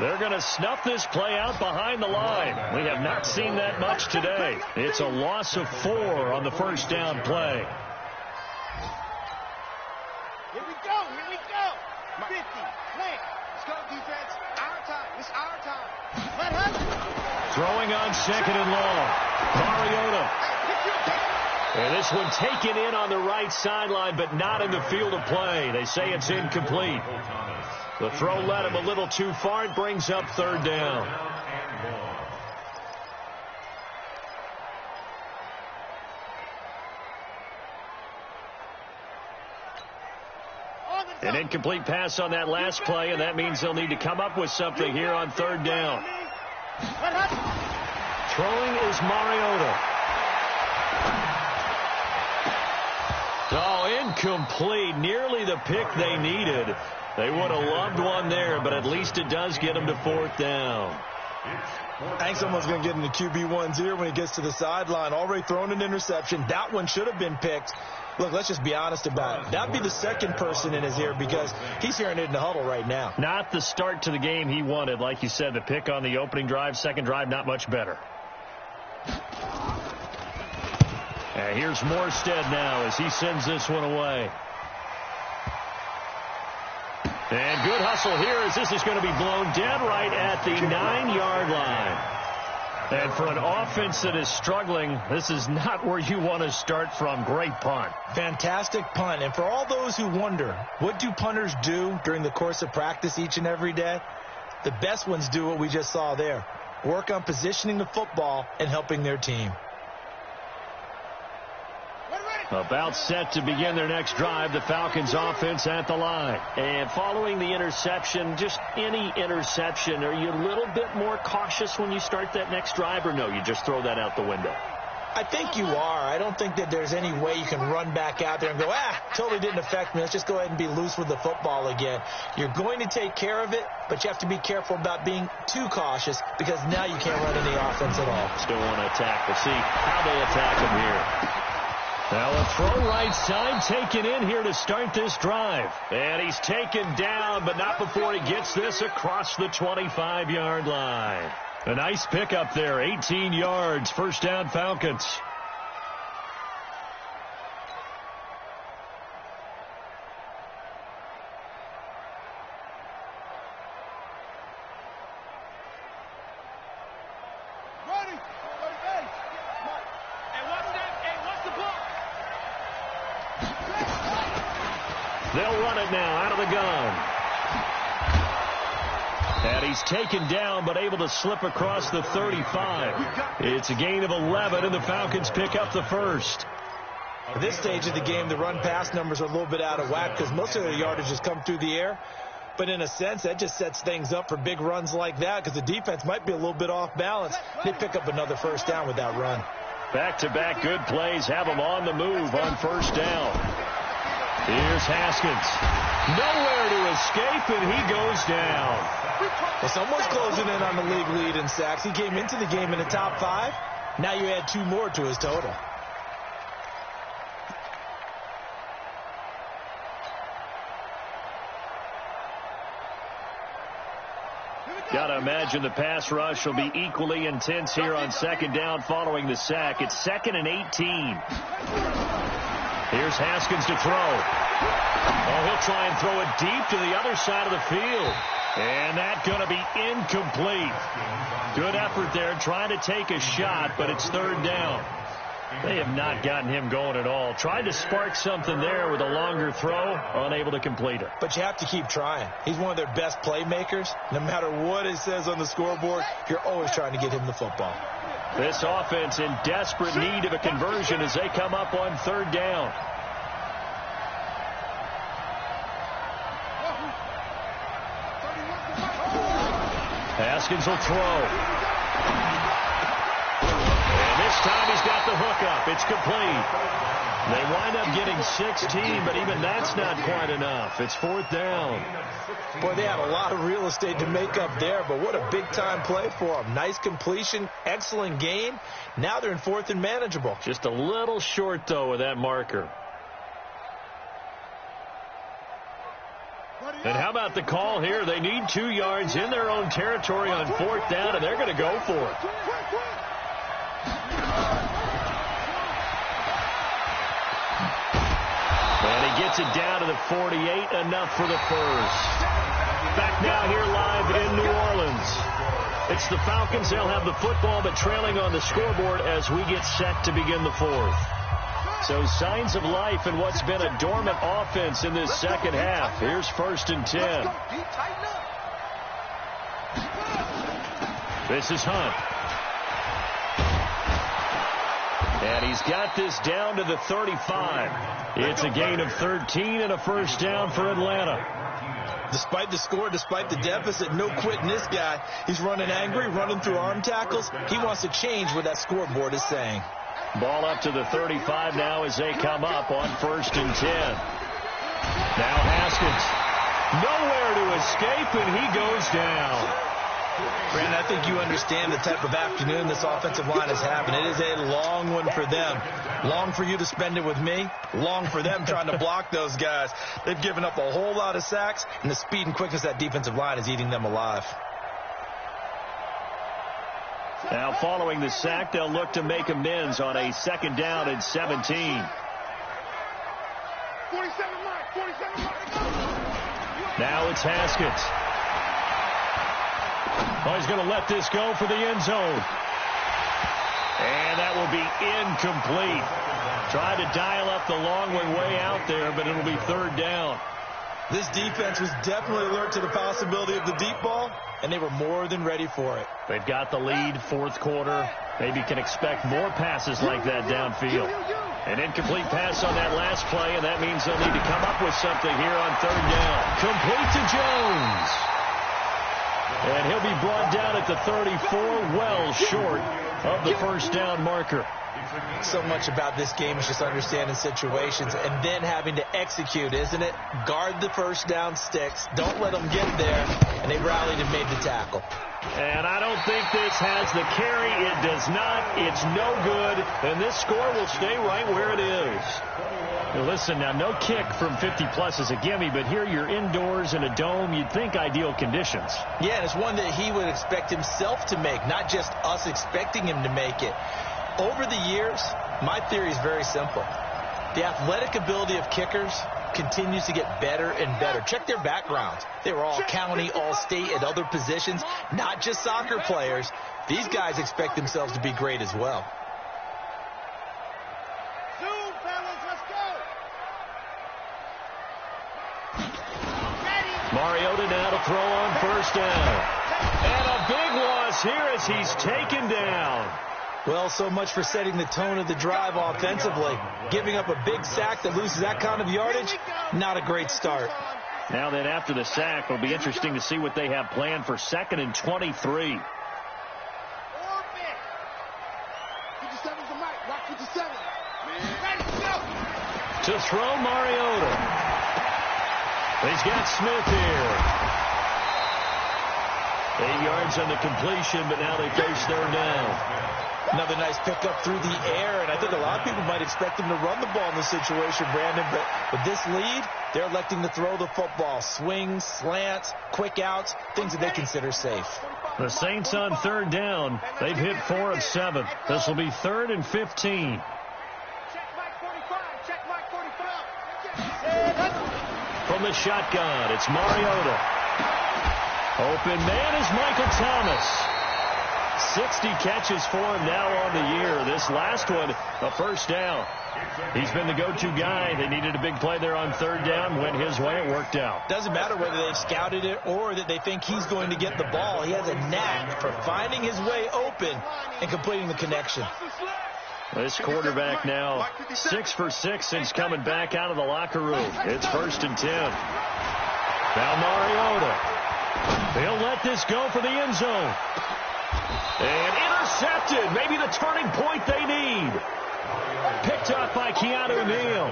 They're going to snuff this play out behind the line. We have not seen that much today. It's a loss of 4 on the first down play. Here we go. 50. Play. Let's go, defense. Our time. It's our time. Let him. Throwing on 2nd and long. Mariota. And this one taken in on the right sideline, but not in the field of play. They say it's incomplete. The throw led him a little too far. It brings up 3rd down. An incomplete pass on that last play, and that means they'll need to come up with something here on 3rd down. Throwing is Mariota. Oh, incomplete. Nearly the pick they needed. They would have loved one there, but at least it does get them to 4th down. I think someone's going to get in the QB1's ear when he gets to the sideline. Already thrown an interception. That one should have been picked. Look, let's just be honest about it. That'd be the second person in his ear because he's hearing it in the huddle right now. Not the start to the game he wanted. Like you said, the pick on the opening drive, second drive, not much better. And here's Morstead now as he sends this one away. And good hustle here as this is going to be blown dead right at the 9-yard line. And for an offense that is struggling, this is not where you want to start from. Great punt. Fantastic punt. And for all those who wonder, what do punters do during the course of practice each and every day? The best ones do what we just saw there. Work on positioning the football and helping their team. About set to begin their next drive, the Falcons offense at the line. And following the interception, just any interception, are you a little bit more cautious when you start that next drive, or no, you just throw that out the window? I think you are. I don't think that there's any way you can run back out there and go, totally didn't affect me. Let's just go ahead and be loose with the football again. You're going to take care of it, but you have to be careful about being too cautious because now you can't run any offense at all. Still want to attack. We'll see how they attack him here. Now a throw right side taken in here to start this drive. And he's taken down, but not before he gets this across the 25-yard line. A nice pickup there, 18 yards, first down Falcons. They'll run it now out of the gun. And he's taken down but able to slip across the 35. It's a gain of 11, and the Falcons pick up the first. At this stage of the game, the run-pass numbers are a little bit out of whack because most of their yardage has come through the air. But in a sense, that just sets things up for big runs like that because the defense might be a little bit off balance. They pick up another first down with that run. Back-to-back good plays have them on the move on first down. Here's Haskins. Nowhere to escape, and he goes down. Well, someone's closing in on the league lead in sacks. He came into the game in the top 5. Now you add 2 more to his total. Got to imagine the pass rush will be equally intense here on second down following the sack. It's 2nd and 18. Here's Haskins to throw. Oh, he'll try and throw it deep to the other side of the field. And that's going to be incomplete. Good effort there trying to take a shot, but it's third down. They have not gotten him going at all. Tried to spark something there with a longer throw, unable to complete it. But you have to keep trying. He's one of their best playmakers. No matter what it says on the scoreboard, you're always trying to get him the football. This offense in desperate need of a conversion as they come up on third down. Haskins will throw. And this time he's got the hook up. It's complete. They wind up getting 16, but even that's not quite enough. It's fourth down. Boy, they had a lot of real estate to make up there, but what a big-time play for them. Nice completion, excellent gain. Now they're in fourth and manageable. Just a little short, though, with that marker. And how about the call here? They need 2 yards in their own territory on fourth down, and they're going to go for it. And he gets it down to the 48, enough for the first. Back now here live in New Orleans. It's the Falcons. They'll have the football, but trailing on the scoreboard as we get set to begin the fourth. So signs of life in what's been a dormant offense in this second half. Here's first and 10. This is Hunt. And he's got this down to the 35. It's a gain of 13 and a first down for Atlanta. Despite the score, despite the deficit, no quitting this guy. He's running angry, running through arm tackles. He wants to change what that scoreboard is saying. Ball up to the 35 now as they come up on first and 10. Now Haskins. Nowhere to escape, and he goes down. Brandon, I think you understand the type of afternoon this offensive line is having. It is a long one for them. Long for you to spend it with me. Long for them trying to block those guys. They've given up a whole lot of sacks, and the speed and quickness of that defensive line is eating them alive. Now following the sack, they'll look to make amends on a second down and 17. 47 mark, 47 mark. Now it's Haskins. Oh, he's going to let this go for the end zone. And that will be incomplete. Try to dial up the long way out there, but it'll be third down. This defense was definitely alert to the possibility of the deep ball, and they were more than ready for it. They've got the lead, fourth quarter. Maybe can expect more passes like that downfield. An incomplete pass on that last play, and that means they'll need to come up with something here on third down. Complete to Jones. And he'll be brought down at the 34, well short of the first down marker. So much about this game is just understanding situations and then having to execute, isn't it? Guard the first down sticks. Don't let them get there. And they rallied and made the tackle. And I don't think this has the carry. It does not. It's no good. And this score will stay right where it is. Now listen, now no kick from 50-plus is a gimme, but here you're indoors in a dome. You'd think ideal conditions. Yeah, and it's one that he would expect himself to make, not just us expecting him to make it. Over the years, my theory is very simple. The athletic ability of kickers continues to get better and better. Check their backgrounds. They were all county, all state at other positions, not just soccer players. These guys expect themselves to be great as well. Zoom, fellas, let's go. Mariota now to throw on first down. And a big loss here as he's taken down. Well, so much for setting the tone of the drive offensively. Giving up a big sack that loses that kind of yardage, not a great start. Now then, after the sack, it'll be interesting to see what they have planned for second and 23. 57's the mic. Rock 57. Ready, go. To throw Mariota. He's got Smith here. 8 yards on the completion, but now they face third down. Another nice pickup through the air, and I think a lot of people might expect him to run the ball in this situation, Brandon, but with this lead, they're electing to throw the football. Swings, slants, quick outs, things that they consider safe. The Saints on third down. They've hit 4 of 7. This will be third and 15. Check Mike 45. Check Mike 45. From the shotgun, it's Mariota. Open man is Michael Thomas. 60 catches for him now on the year. This last one, a first down. He's been the go-to guy. They needed a big play there on third down. Went his way. It worked out. Doesn't matter whether they've scouted it or that they think he's going to get the ball. He has a knack for finding his way open and completing the connection. This quarterback now 6 for 6 since coming back out of the locker room. It's 1st and 10. Now Mariota. He'll let this go for the end zone. And intercepted. Maybe the turning point they need. Picked up by Keanu Neal.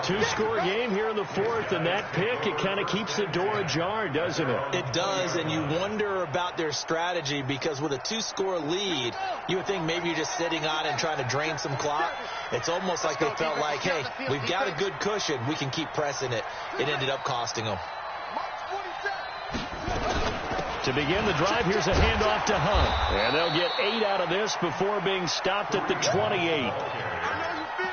2-score game here in the 4th, and that pick, it kind of keeps the door ajar, doesn't it? It does, and you wonder about their strategy because with a 2-score lead, you would think maybe you're just sitting on and trying to drain some clock. It's almost like they felt like, hey, we've got a good cushion. We can keep pressing it. It ended up costing them. To begin the drive, here's a handoff to Hunt. And they'll get 8 out of this before being stopped at the 28.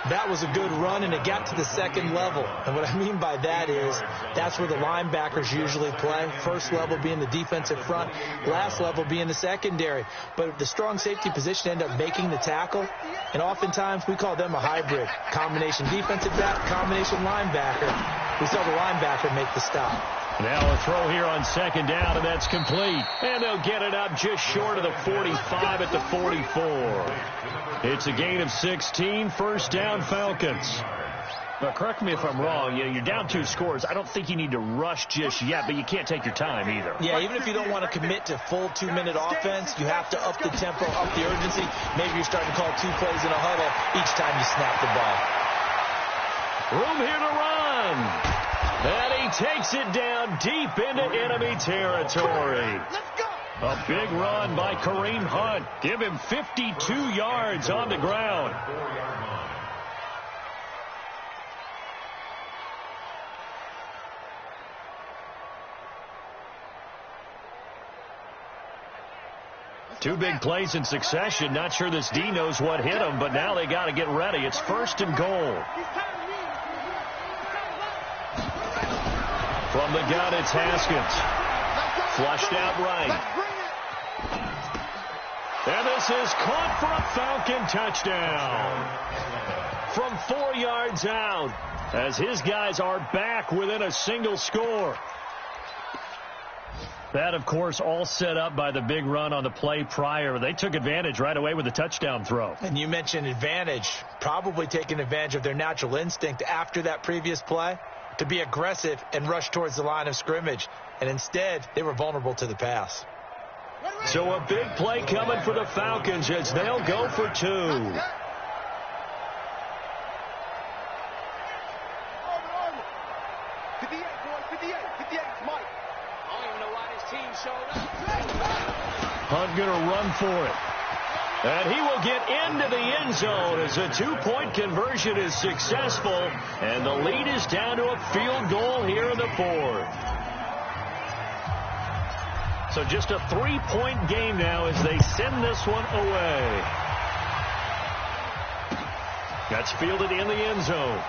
That was a good run, and it got to the second level. And what I mean by that is that's where the linebackers usually play. First level being the defensive front, last level being the secondary. But the strong safety position end up making the tackle, and oftentimes we call them a hybrid. Combination defensive back, combination linebacker. We saw the linebacker make the stop. Now a throw here on second down, and that's complete. And they'll get it up just short of the 45 at the 44. It's a gain of 16, first down Falcons. Now, correct me if I'm wrong. You're down 2 scores. I don't think you need to rush just yet, but you can't take your time either. Yeah, even if you don't want to commit to full 2-minute offense, you have to up the tempo, up the urgency. Maybe you're starting to call 2 plays in a huddle each time you snap the ball. Room here to run. And he takes it down deep into enemy territory. A big run by Kareem Hunt. Give him 52 yards on the ground. Two big plays in succession. Not sure this D knows what hit him, but now they got to get ready. It's 1st and goal. From the gun, it's Haskins. Flushed out right. And this is caught for a Falcon touchdown. From 4 yards out, as his guys are back within a single score. That, of course, all set up by the big run on the play prior. They took advantage right away with the touchdown throw. And you mentioned advantage, probably taking advantage of their natural instinct after that previous play to be aggressive and rush towards the line of scrimmage. And instead, they were vulnerable to the pass. So a big play coming for the Falcons as they'll go for 2. Hunt going to run for it. And he will get into the end zone as a 2-point conversion is successful. And the lead is down to a field goal here in the 4th. So just a 3-point game now as they send this one away. That's fielded in the end zone.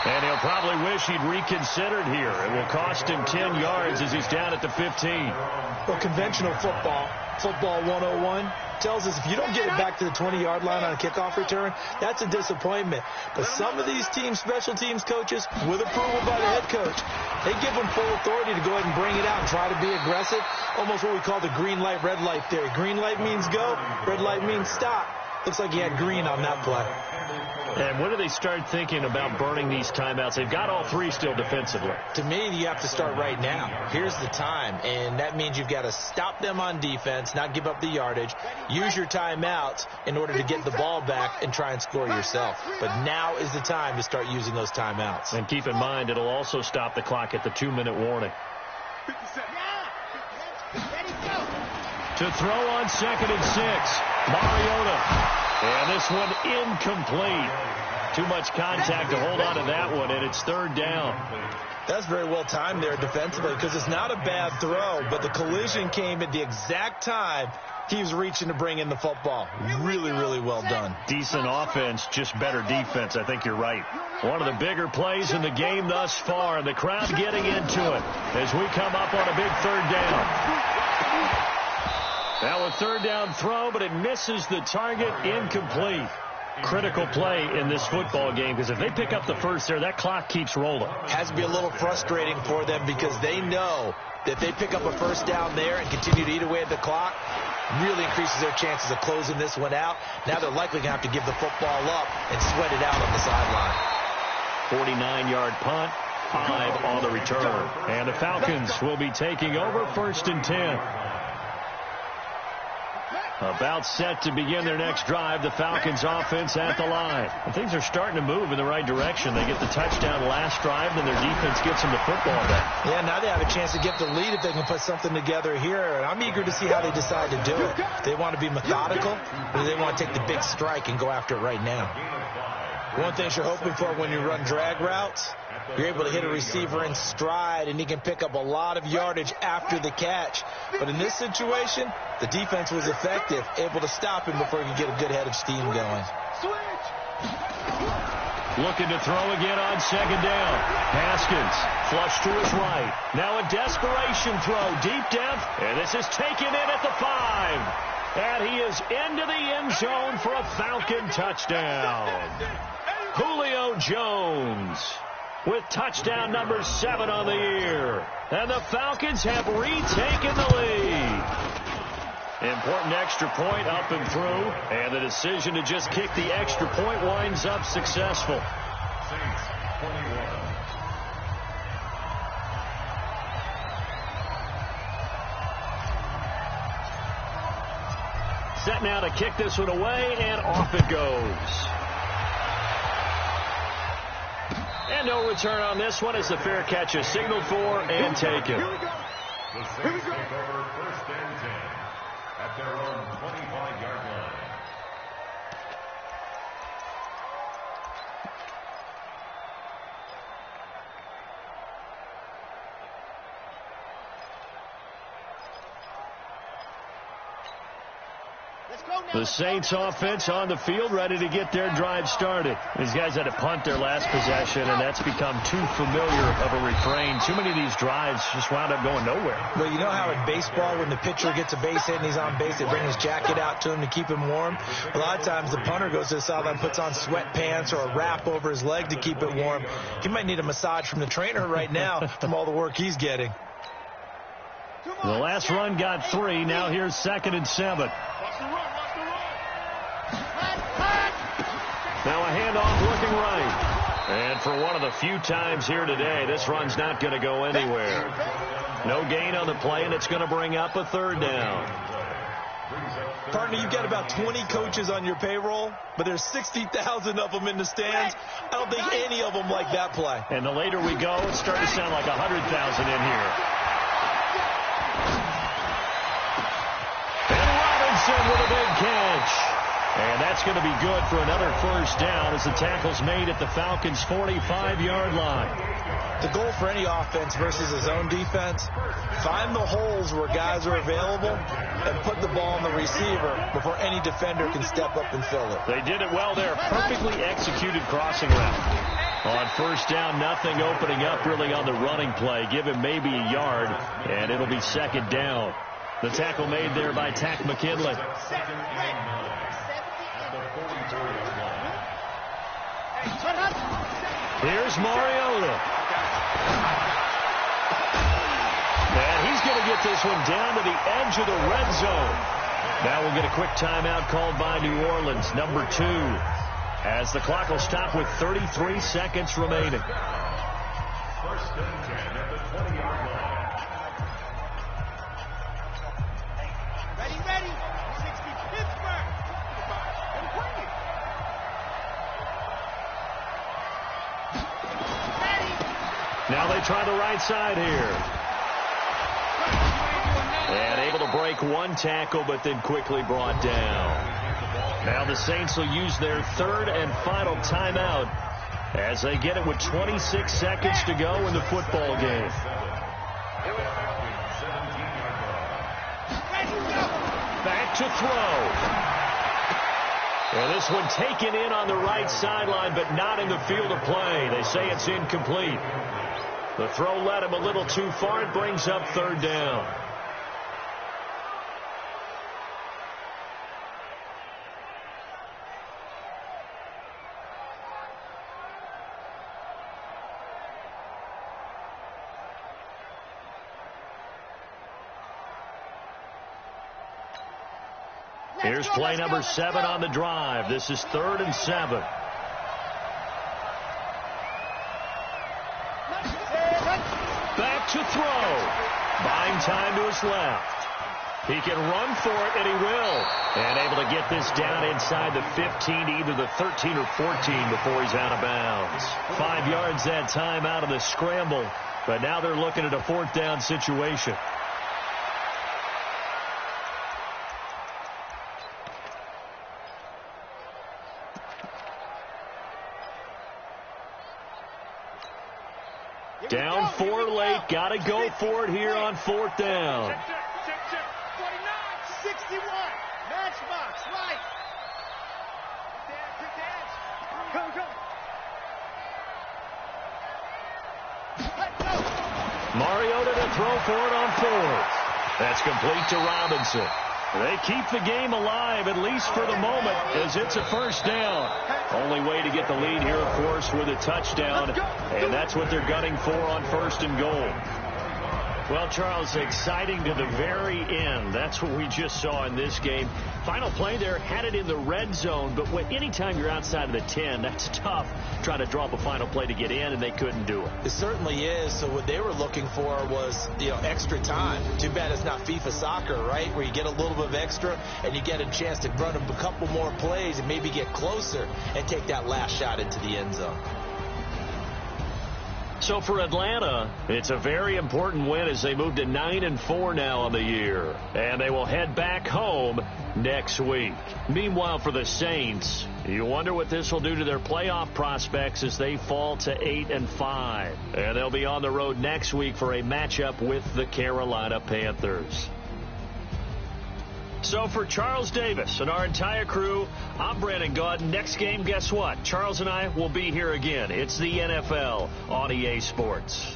And he'll probably wish he'd reconsidered here. It will cost him 10 yards as he's down at the 15. Well, conventional football 101, tells us if you don't get it back to the 20-yard line on a kickoff return, that's a disappointment. But some of these teams, special teams coaches, with approval by the head coach, they give them full authority to go ahead and bring it out and try to be aggressive. Almost what we call the green light, red light theory. Green light means go, red light means stop. Looks like he had green on that play. And when do they start thinking about burning these timeouts? They've got all 3 still defensively. To me, you have to start right now. Here's the time, and that means you've got to stop them on defense, not give up the yardage, use your timeouts in order to get the ball back and try and score yourself. But now is the time to start using those timeouts. And keep in mind, it'll also stop the clock at the 2-minute warning. To throw on 2nd and 6. Mariota. And this one incomplete. Too much contact to hold on to that one, and it's third down. That's very well timed there defensively because it's not a bad throw, but the collision came at the exact time he was reaching to bring in the football. Really, really well done. Decent offense, just better defense. I think you're right. One of the bigger plays in the game thus far, and the crowd getting into it as we come up on a big third down. Now a third down throw, but it misses the target, incomplete. Critical play in this football game because if they pick up the first there, that clock keeps rolling. Has to be a little frustrating for them because they know that if they pick up a first down there and continue to eat away at the clock, really increases their chances of closing this one out. Now they're likely going to have to give the football up and sweat it out on the sideline. 49-yard punt, 5 on the return. And the Falcons will be taking over 1st and 10. About set to begin their next drive, the Falcons offense at the line. And things are starting to move in the right direction. They get the touchdown last drive, then their defense gets them the football back. Yeah, now they have a chance to get the lead if they can put something together here. And I'm eager to see how they decide to do it. They want to be methodical, or they want to take the big strike and go after it right now. One thing you're hoping for when you run drag routes, you're able to hit a receiver in stride, and he can pick up a lot of yardage after the catch. But in this situation, the defense was effective, able to stop him before he could get a good head of steam going. Looking to throw again on second down. Haskins, flush to his right. Now a desperation throw, deep depth, and this is taken in at the 5. And he is into the end zone for a Falcon touchdown. Julio Jones with touchdown number 7 on the year. And the Falcons have retaken the lead. Important extra point up and through. And the decision to just kick the extra point winds up successful. Saints 21. Set now to kick this one away, and off it goes. And no return on this one as the fair catch is signaled for and taken. The Saints take over 1st and 10 at their own 25-yard line. The Saints offense on the field ready to get their drive started. These guys had to punt their last possession, and that's become too familiar of a refrain. Too many of these drives just wound up going nowhere. Well, you know how in baseball when the pitcher gets a base hit and he's on base, they bring his jacket out to him to keep him warm? A lot of times the punter goes to the sideline, puts on sweatpants or a wrap over his leg to keep it warm. He might need a massage from the trainer right now from all the work he's getting. The last run got 3. Now here's 2nd and 7. Now a handoff looking right. And for one of the few times here today, this run's not going to go anywhere. No gain on the play, and it's going to bring up a 3rd down. Partner, you've got about 20 coaches on your payroll, but there's 60,000 of them in the stands. I don't think any of them like that play. And the later we go, it's starting to sound like 100,000 in here. And Robinson with a big catch. And that's going to be good for another 1st down as the tackle's made at the Falcons' 45-yard line. The goal for any offense versus his own defense, find the holes where guys are available and put the ball on the receiver before any defender can step up and fill it. They did it well there. Perfectly executed crossing route. On 1st down, nothing opening up really on the running play. Give him maybe a yard, and it'll be 2nd down. The tackle made there by Tack McKinley. Here's Mariota. And he's going to get this one down to the edge of the red zone. Now we'll get a quick timeout called by New Orleans, number 2, as the clock will stop with 33 seconds remaining. 1st and 10 at the 20-yard line. Ready. 60 Pittsburgh. Now they try the right side here. And able to break one tackle, but then quickly brought down. Now the Saints will use their third and final timeout as they get it with 26 seconds to go in the football game. Back to throw. And this one taken in on the right sideline, but not in the field of play. They say it's incomplete. The throw led him a little too far. It brings up third down. Here's play number 7 on the drive. This is 3rd and 7. Back to throw. Buying time to his left. He can run for it, and he will. And able to get this down inside the 15, either the 13 or 14 before he's out of bounds. 5 yards that time out of the scramble. But now they're looking at a 4th down situation. Down 4 late. Got to go for it here on 4th down. 49, 61. Matchbox, right. Quick dance. Go. Mariota to throw for it on 4th. That's complete to Robinson. They keep the game alive, at least for the moment, as it's a 1st down. Only way to get the lead here, of course, with a touchdown, and that's what they're gunning for on 1st and goal. Well, Charles, exciting to the very end. That's what we just saw in this game. Final play there, had it in the red zone, but anytime you're outside of the 10, that's tough trying to draw up a final play to get in, and they couldn't do it. It certainly is. So what they were looking for was, extra time. Too bad it's not FIFA soccer, right, where you get a little bit of extra and you get a chance to run a couple more plays and maybe get closer and take that last shot into the end zone. So for Atlanta, it's a very important win as they move to 9-4 now on the year. And they will head back home next week. Meanwhile, for the Saints, you wonder what this will do to their playoff prospects as they fall to 8-5. And they'll be on the road next week for a matchup with the Carolina Panthers. So for Charles Davis and our entire crew, I'm Brandon Gaudin. Next game, guess what? Charles and I will be here again. It's the NFL on EA Sports.